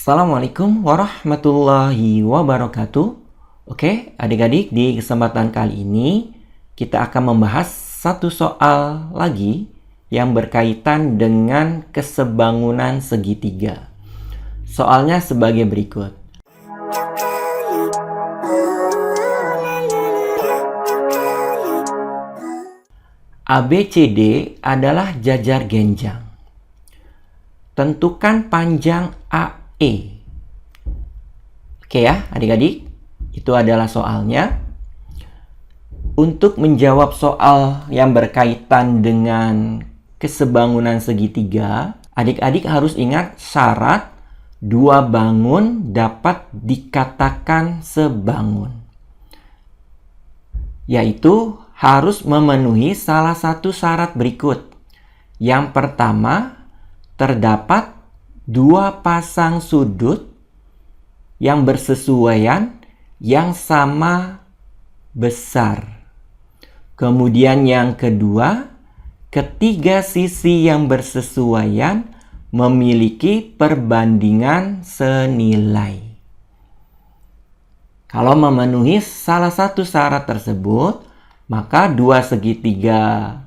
Assalamualaikum warahmatullahi wabarakatuh. Oke, adik-adik, di kesempatan kali ini kita akan membahas satu soal lagi yang berkaitan dengan kesebangunan segitiga. Soalnya sebagai berikut. ABCD adalah jajar genjang. Tentukan panjang AE. Oke ya, adik-adik, itu adalah soalnya. Untuk menjawab soal yang berkaitan dengan kesebangunan segitiga, adik-adik harus ingat syarat dua bangun dapat dikatakan sebangun. Yaitu harus memenuhi salah satu syarat berikut. Yang pertama, terdapat dua pasang sudut yang bersesuaian yang sama besar. Kemudian yang kedua, ketiga sisi yang bersesuaian memiliki perbandingan senilai. Kalau memenuhi salah satu syarat tersebut, maka dua segitiga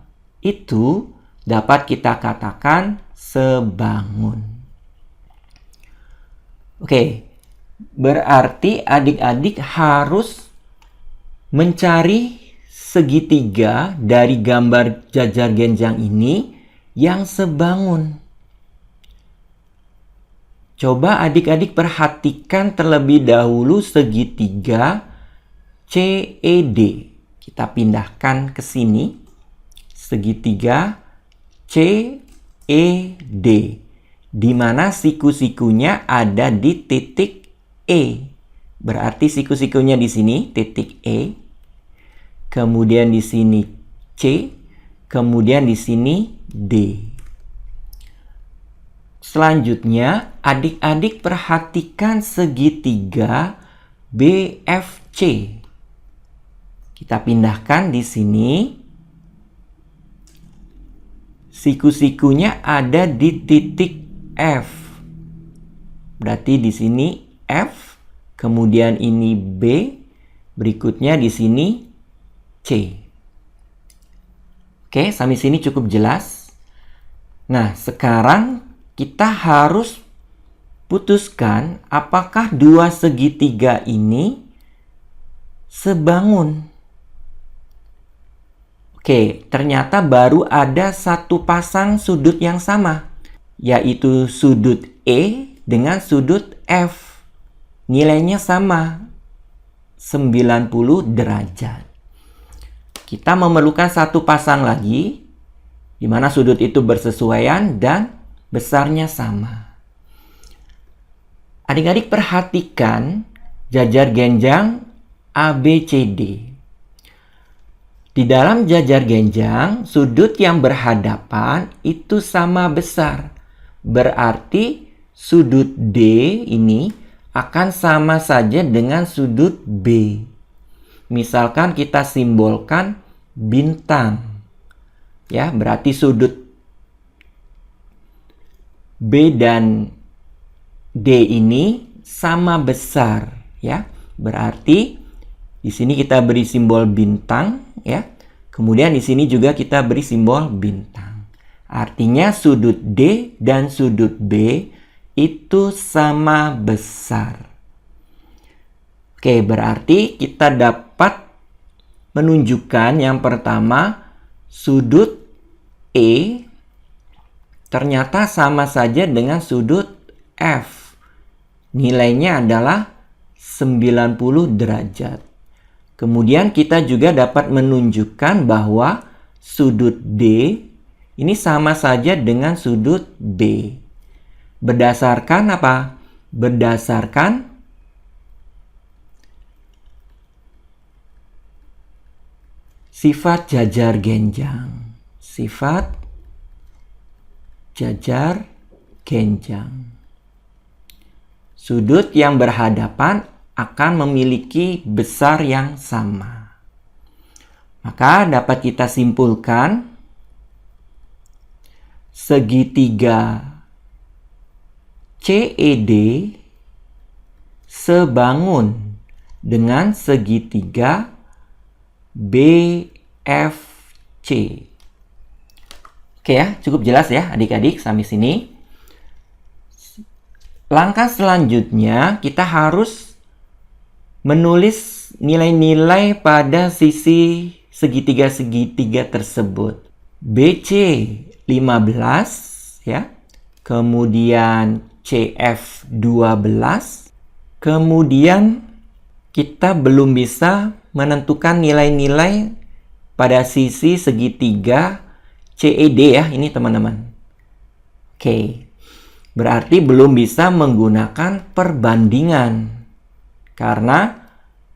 itu dapat kita katakan sebangun. Oke, berarti adik-adik harus mencari segitiga dari gambar jajar genjang ini yang sebangun. Coba adik-adik perhatikan terlebih dahulu segitiga CED. Kita pindahkan ke sini. Segitiga CED, di mana siku-sikunya ada di titik E. Berarti siku-sikunya di sini titik E. Kemudian di sini C, kemudian di sini D. Selanjutnya, adik-adik perhatikan segitiga BFC. Kita pindahkan di sini. Siku-sikunya ada di titik F. Berarti di sini F, kemudian ini B, berikutnya di sini C. Oke, sampai sini cukup jelas. Nah, sekarang kita harus putuskan apakah dua segitiga ini sebangun. Oke, ternyata baru ada satu pasang sudut yang sama, yaitu sudut E dengan sudut F. Nilainya sama, 90 derajat. Kita memerlukan satu pasang lagi, di mana sudut itu bersesuaian dan besarnya sama. Adik-adik perhatikan jajar genjang ABCD. Di dalam jajar genjang, sudut yang berhadapan itu sama besar. Berarti sudut D ini akan sama saja dengan sudut B. Misalkan kita simbolkan bintang. Ya, berarti sudut B dan D ini sama besar, ya. Berarti di sini kita beri simbol bintang, ya. Kemudian di sini juga kita beri simbol bintang. Artinya sudut D dan sudut B itu sama besar. Oke, berarti kita dapat menunjukkan yang pertama, sudut E ternyata sama saja dengan sudut F. Nilainya adalah 90 derajat. Kemudian kita juga dapat menunjukkan bahwa sudut D ini sama saja dengan sudut B. Berdasarkan apa? Berdasarkan sifat jajar genjang. Sifat jajar genjang. Sudut yang berhadapan akan memiliki besar yang sama. Maka dapat kita simpulkan segitiga CED sebangun dengan segitiga BFC. Oke ya, cukup jelas ya adik-adik sampai sini. Langkah selanjutnya kita harus menulis nilai-nilai pada sisi segitiga-segitiga tersebut. BC 15 ya. Kemudian CF 12. Kemudian kita belum bisa menentukan nilai-nilai pada sisi segitiga CED ya, ini teman-teman. Oke. Berarti belum bisa menggunakan perbandingan. Karena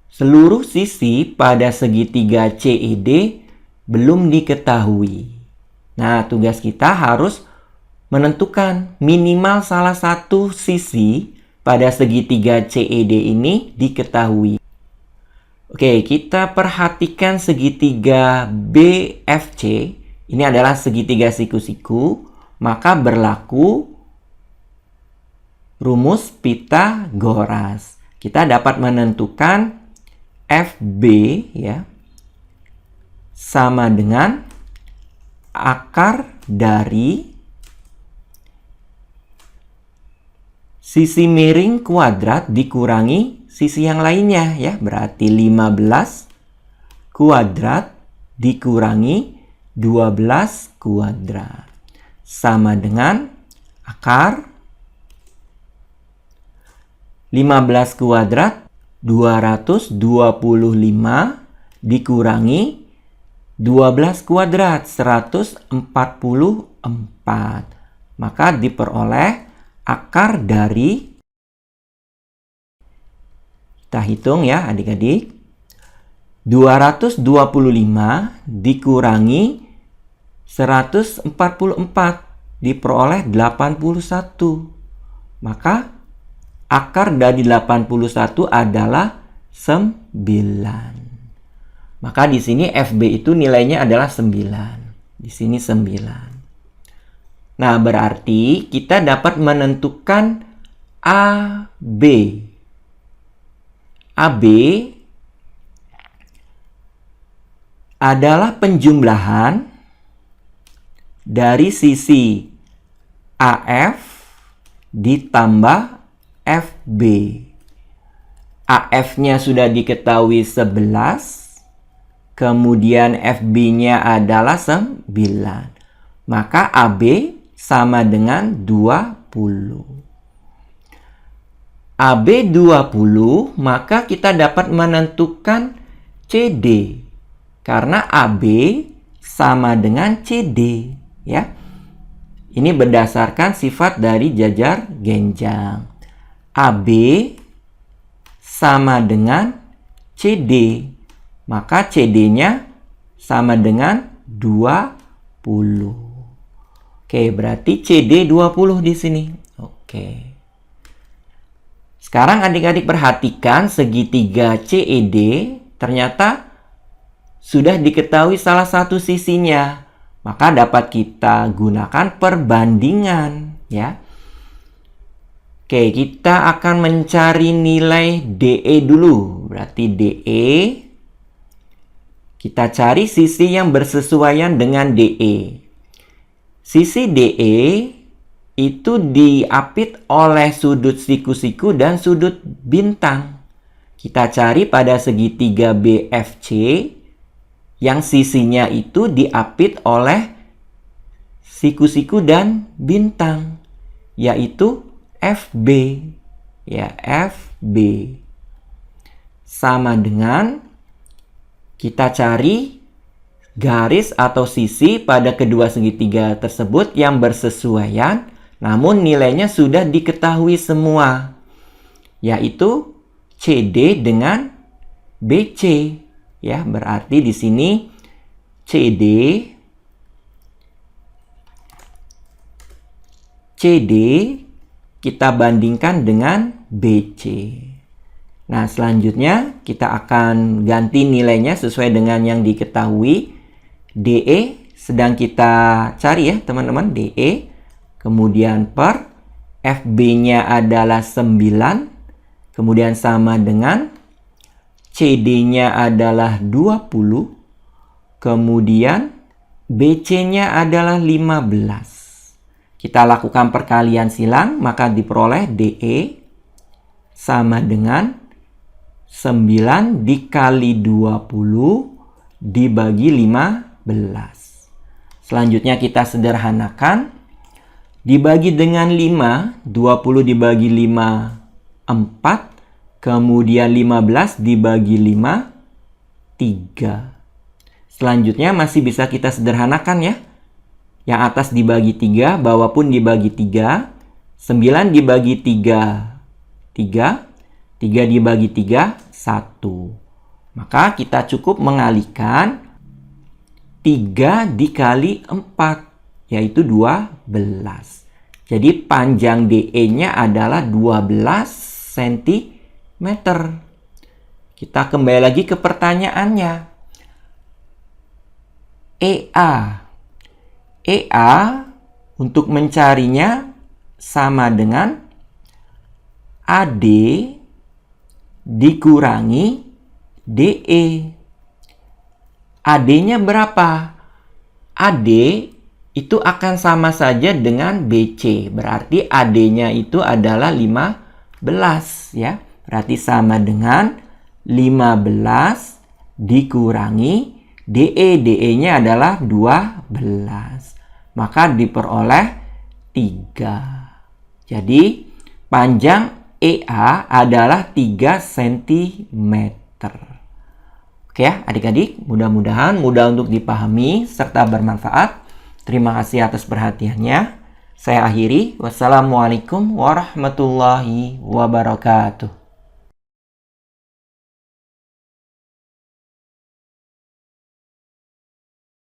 seluruh sisi pada segitiga CED belum diketahui. Nah, tugas kita harus menentukan minimal salah satu sisi pada segitiga CED ini diketahui. Oke, kita perhatikan segitiga BFC. Ini adalah segitiga siku-siku, maka berlaku rumus Pitagoras. Kita dapat menentukan FB ya sama dengan akar dari sisi miring kuadrat dikurangi sisi yang lainnya ya. Berarti 15 kuadrat dikurangi 12 kuadrat sama dengan akar 15 kuadrat 225 dikurangi 12 kuadrat 144. Maka diperoleh akar dari, kita hitung ya adik-adik, 225 dikurangi 144 diperoleh 81. Maka akar dari 81 adalah 9. Maka di sini FB itu nilainya adalah 9. Di sini 9. Nah, berarti kita dapat menentukan AB. AB adalah penjumlahan dari sisi AF ditambah FB. AF-nya sudah diketahui 11, kemudian FB-nya adalah 9. Maka AB sama dengan 20. AB 20, maka kita dapat menentukan CD. Karena AB sama dengan CD, ya. Ini berdasarkan sifat dari jajar genjang. AB sama dengan CD. Maka CD-nya sama dengan 20. Oke, berarti CD 20 di sini. Oke. Sekarang adik-adik perhatikan segitiga CED ternyata sudah diketahui salah satu sisinya. Maka dapat kita gunakan perbandingan, ya. Oke, kita akan mencari nilai DE dulu. Berarti DE, kita cari sisi yang bersesuaian dengan DE. Sisi DE itu diapit oleh sudut siku-siku dan sudut bintang. Kita cari pada segitiga BFC yang sisinya itu diapit oleh siku-siku dan bintang, yaitu FB, ya, FB sama dengan kita cari garis atau sisi pada kedua segitiga tersebut yang bersesuaian, namun nilainya sudah diketahui semua, yaitu CD dengan BC, ya. Berarti di sini CD kita bandingkan dengan BC. Nah, selanjutnya kita akan ganti nilainya sesuai dengan yang diketahui. DE sedang kita cari ya teman-teman, DE. Kemudian per FB-nya adalah 9. kemudian sama dengan CD-nya adalah 20, kemudian BC-nya adalah 15. Kita lakukan perkalian silang, maka diperoleh DE sama dengan 9 dikali 20 dibagi 15. Selanjutnya kita sederhanakan. Dibagi dengan 5, 20 dibagi 5, 4. Kemudian 15 dibagi 5, 3. Selanjutnya masih bisa kita sederhanakan ya. Yang atas dibagi 3, bawah pun dibagi 3. 9 dibagi 3, 3. 3 dibagi 3, 1. Maka kita cukup mengalihkan 3 dikali 4, yaitu 12. Jadi panjang DE-nya adalah 12 cm. Kita kembali lagi ke pertanyaannya. EA untuk mencarinya sama dengan AD dikurangi DE. AD-nya berapa? AD itu akan sama saja dengan BC. Berarti AD-nya itu adalah 15 ya. Berarti sama dengan 15 dikurangi DE. DE-nya adalah 12. Maka diperoleh 3. Jadi panjang EA adalah 3 cm. Oke ya adik-adik, mudah-mudahan mudah untuk dipahami serta bermanfaat. Terima kasih atas perhatiannya. Saya akhiri. Wassalamualaikum warahmatullahi wabarakatuh.